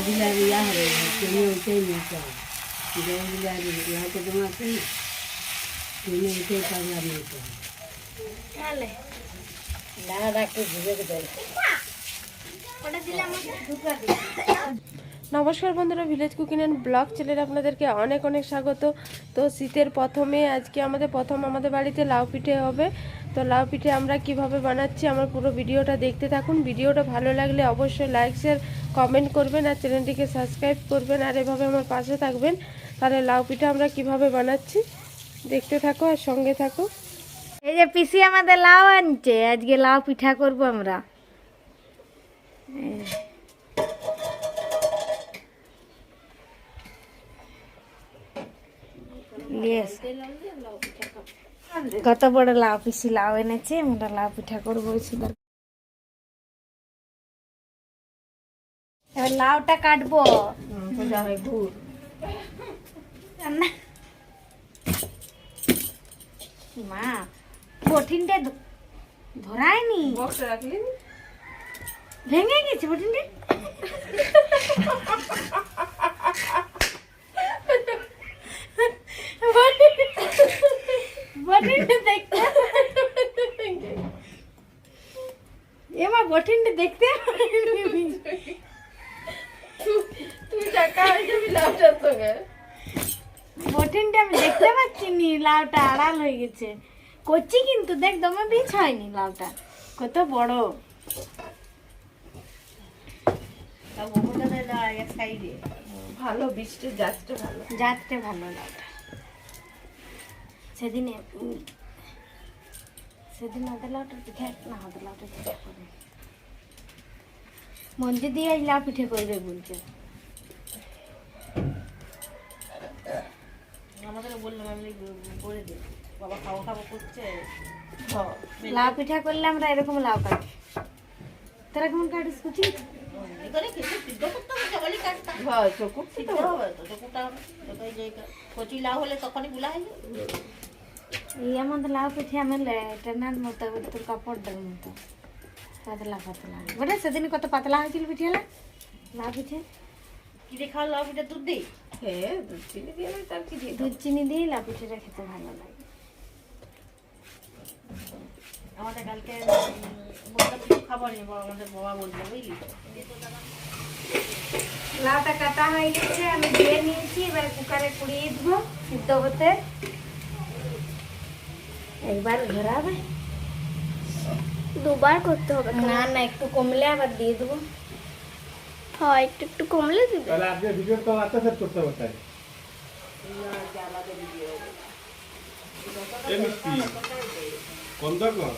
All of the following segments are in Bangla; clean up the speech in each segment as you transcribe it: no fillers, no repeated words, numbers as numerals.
দিলে আর ইয়া হবে না, ট্রেনে উঠেই নিতে হবে। জল দিলে আর ইহাতে জমাতে না, ট্রেনে উঠেই কাজে আর নিতে হবে। নমস্কার বন্ধুরা, ভিলেজ কুকিং অ্যান্ড ব্লগ চ্যানেলে আপনাদেরকে অনেক অনেক স্বাগত। তো শীতের প্রথমে আজকে আমাদের বাড়িতে লাউ পিঠে হবে। তো লাউ পিঠে আমরা কিভাবে বানাচ্ছি আমার পুরো ভিডিওটা দেখতে থাকুন। ভিডিওটা ভালো লাগলে অবশ্যই লাইক শেয়ার কমেন্ট করবেন আর চ্যানেলটিকে সাবস্ক্রাইব করবেন আর এভাবে আমার পাশে থাকবেন। তাহলে লাউ পিঠে আমরা কিভাবে বানাচ্ছি দেখতে থাকো আর সঙ্গে থাকো। এই যে পিসি আমাদের লাউ আনছে, আজকে লাউ পিঠা করব আমরা। কত বড় লাউ পিসি লাউ এনেছে, আমরা লাউ পিঠা করবো। এবার লাউটা কাটবো। মা বটিনটা ধরায়নি, ভেঙে গেছে বটিনটা। বটিনটা দেখতে, এমা বটিনটা দেখতে তুই টাকা হয়ে যাবি লাউটার সঙ্গে। বটিনটা আমি দেখতে পাচ্ছি নি, লাউটা আড়াল হয়ে গেছে। করছি কিন্তু দেখ দমে বীজ হয়নি, লাউটা কত বড়। ভালো বৃষ্টি যাচ্ছে, ভালো জাতটা ভালো লাউটা। সেদিন আদা লাউটার পিঠা না, আদা লাউটার পিঠা করে মঞ্জু দিয়ে আজ লাউ পিঠে করবে বলছে। আমাদের বললাম আমি করে দিই, বাবা খাবো করছে। লাউ পিঠা করলে আমরা এরকম লাউ কাটি। তোরা কেমন কাটিস কুচি? কচি লাউ হলে তখনই গুলা হয়ে এই আমাদের লাউ পিঠে আমি টেনার মতো, তোর কাপড়টার মতো পাতলা পাতলা। বটে সেদিন কত পাতলা হয়েছিল পিঠে, লাউ পিঠে। কি দিয়ে খাওয়া লাউ পিঠা? দুধ দিই। হ্যাঁ, দুধ চিনি দিয়ে তার কি দিয়ে? দুধ চিনি দিয়ে লাউ পিঠেটা খেতে ভালো লাগে। আমাদের কালকে বললাম কিছু খাবার নেই, আমাদের বাবা বললো বুঝলি। লাউটা কাটা হয়ে গেছে, আমি ধুয়ে নিয়েছি। এবার কুকারে কুড়িয়ে দেবো সিদ্ধ হতে। একবার ঘোরাবে, দুবার করতে হবে। না না একটু কমলে আবার দিয়ে দেবো। হ্যাঁ, একটু কমলে দিবে। তাহলে আপনি ভিডিও তো আস্তে সেট করতে হবে তাই। এই মিষ্টি কোন দরকার?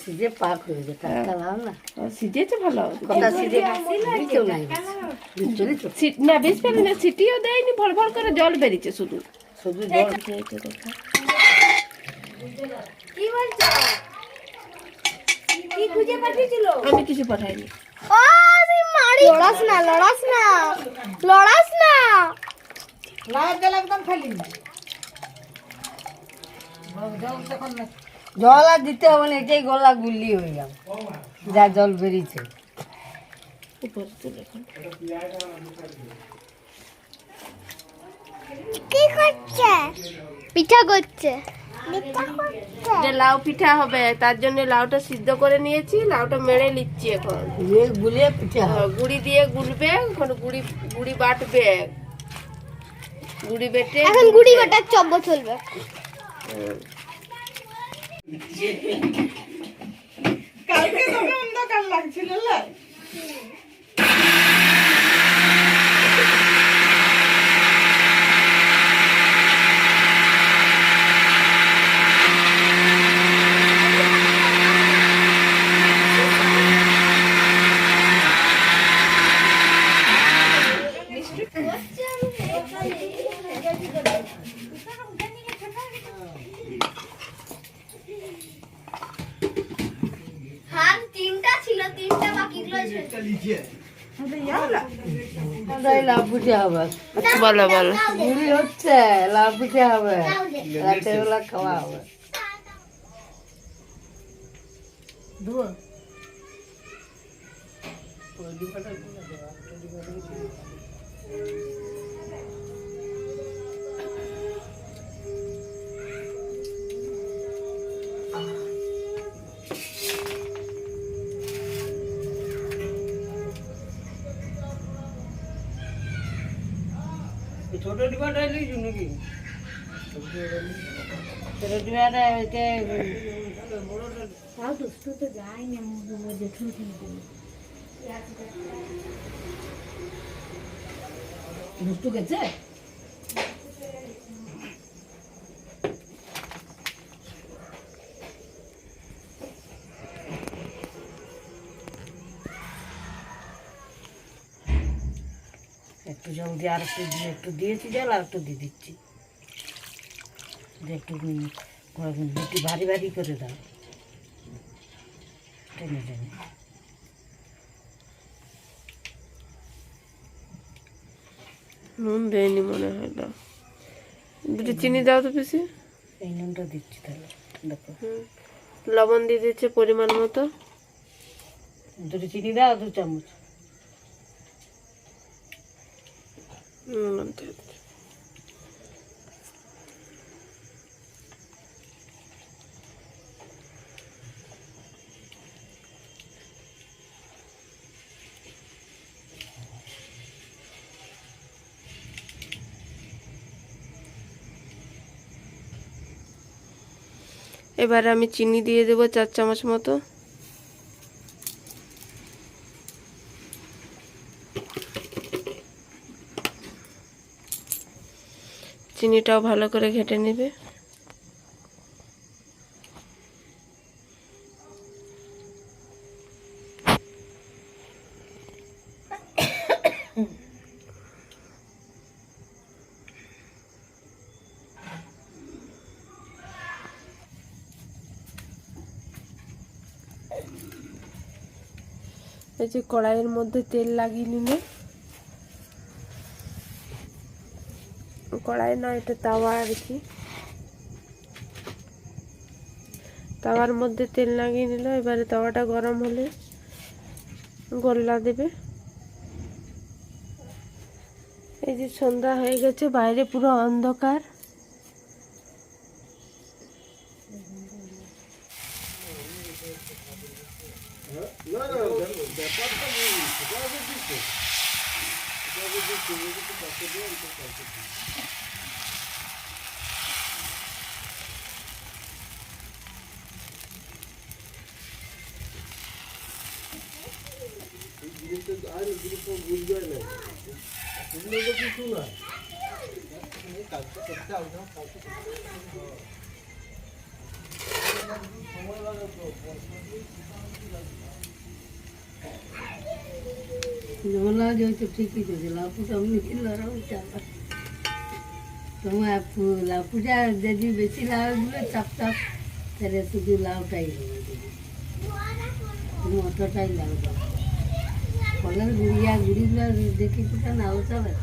সিজে পাক হয়ে যায়, টাটকা লাউ না, সিজেছে ভালো। কটা সিজে দিতেও নাই, দিচ্ছ না বেশ পারে না, সিটিও দেয়নি, ভর ভর করে জল বেরিয়েছে শুধু। শুধু জল। কি বলছো? কি খুঁজে পাঠিয়েছিল? আমি কিছু পাঠাইনি। ও মারি, লড়াস না। লাউ জল একদম খালি না। জল আর দিতে হবে না, এটাই গলা গুলি হয়ে যাবে যা জল বেরিয়েছে। কি করছে? পিঠা করছে। যে লাউ পিঠা হবে তার জন্য লাউটা সিদ্ধ করে নিয়েছি, লাউটা মেরে নিচ্ছি এখন। গুলিয়ে পিঠে হবে। গুড়ি দিয়ে গুলবে, এখন গুড়ি বাটবে, গুড়ি বেটে এখন গুড়ি বাটার চব্য চলবে। কালকে তোকে অন্ধকার লাগছিল না? হ্যাঁ, 3টা ছিল, 3টা বাকি রয়েছে। লাভ পিঠে হবে, বলো বলো। মুড়ি হচ্ছে, লাভ পিঠে হবে, রাতের বেলা খাওয়া হবে। ছোট ডিবাটা লিখু নাকি? ছোট ডিবাটা তাও দুষ্টু তো যাই না দেখুন কিন্তু দুষ্টু গেছে। একটু জল দিয়ে আর একটু দিয়েছি জল, আর একটু দিয়ে দিচ্ছি। একটু রুটি ভারী ভারী করে দাও, টেনে টেনে। নুন দেয়নি মনে হয় না, দুটো চিনি দাও তো বেশি। এই নুনটা দিচ্ছি তাহলে, দেখো। লবণ দিয়ে দিচ্ছে পরিমাণ মতো। দুটো চিনি দাও, 2 চামচ। নুন দিয়ে দিচ্ছে। এবারে আমি চিনি দিয়ে দেবো 4 চামচ মতো। চিনিটাও ভালো করে ঘেটে নেবে। এই যে কড়াইয়ের মধ্যে তেল লাগিয়ে নিলে, কড়াই না এটা তাওয়া আর কি, তাওয়ার মধ্যে তেল লাগিয়ে নিল। এবারে তাওয়াটা গরম হলে গোল্লা দেবে। এই যে সন্ধ্যা হয়ে গেছে, বাইরে পুরো অন্ধকার। জমলা যে তো ঠিকই করেছে, লাপুটা আমি লড়াও চালা। তোমার লাপুটা যদি বেশি লাউ দিলে চাপ চাপ, তাহলে শুধু লাউটাই হবে, তুমি অতটাই লাউ দাও। ফলের গুড়িগুলো দেখি কোথা নাও চাবে।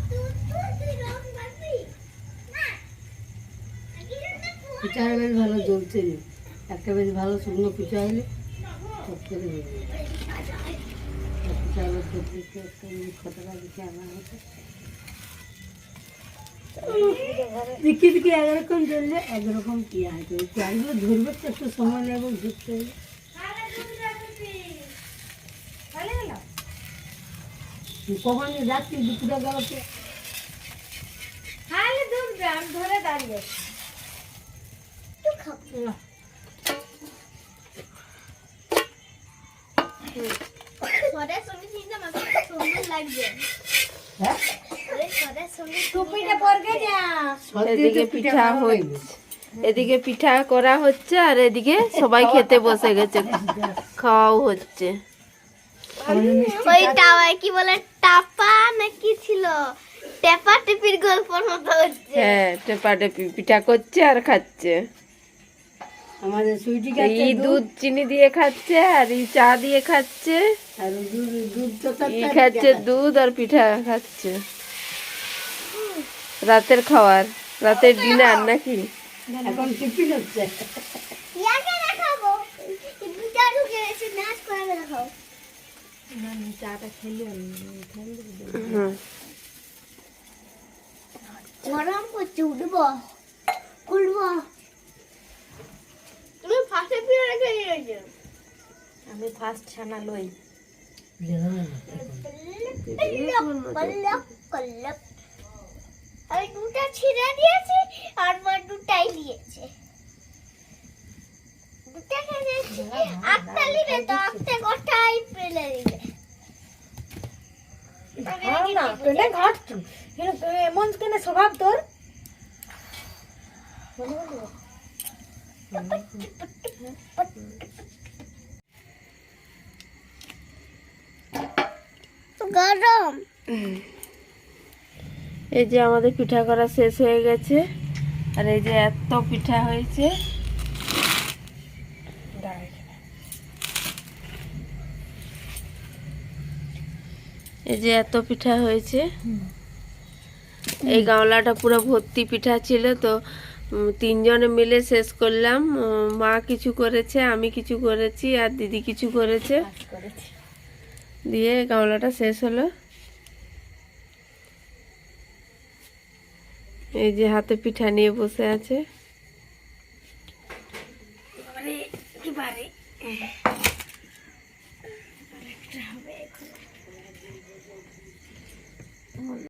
পিঠা বেশ ভালো জ্বলছে, একটা বেশ ভালো শুকনো পিঠা হলে সব করে হয়ে যাবে। পিঠা হলো একটা খতরা পিঠা আনা হতো, দেখি দেখি একরকম জ্বললে একরকম কি আছে। চালগুলো ধরবে তো একটু সময় নেবে ধরতে হলে। কখন যাচ্ছি দুপুরে গেলকে ধরে দাঁড়িয়ে এদিকে পিঠা হচ্ছে, এদিকে পিঠা করা হচ্ছে, আর এদিকে সবাই খেতে বসে গেছে, খাওয়াও হচ্ছে। ওই টাওয়ার কি বলে টাপা না কি ছিল, টেপা টেপির গল্পর মতো হচ্ছে। হ্যাঁ টেপা টেপি পিঠা করছে আর খাচ্ছে। আমাদের সুইটি এই খাচ্ছে দুধ চিনি দিয়ে খাচ্ছে আর এই চা দিয়ে খাচ্ছে, আর দুধ দুধ তো ই খাচ্ছে দুধ আর পিঠা খাচ্ছে। রাতের খাবার, রাতের ডিনার নাকি? এখন টিফিন হচ্ছে। ইয়াকে দেখাবো দুটা ঢুকে গেছে নাচ করে দেখাও। হুম। গরম করছে উঠবো খুলবো। তুমি ফাঁসে পিড়ে রেখে দিয়েছো। আমি ফার্স্ট ছানা লই। কল্লক কল্লক আমি দুটা ছিঁড়ে দিয়েছি আর মা দুটাই দিয়েছে। দুটা খেয়েছি একটা নিলে তো একটা গোটাই ফেলে দিলে। না পেটে ঘাটছি কিন্তু এমন কেন স্বভাব তোর? গরম এই যে আমাদের পিঠা করা শেষ হয়ে গেছে, আর এই যে এত পিঠা হয়েছে। এই যে এত পিঠা হয়েছে, এই গামলাটা পুরো ভর্তি পিঠা ছিল। তো তিনজনে মিলে শেষ করলাম। মা কিছু করেছে, আমি কিছু করেছি, আর দিদি কিছু করেছে, দিয়ে গামলাটা শেষ হলো। এই যে হাতে পিঠা নিয়ে বসে আছে।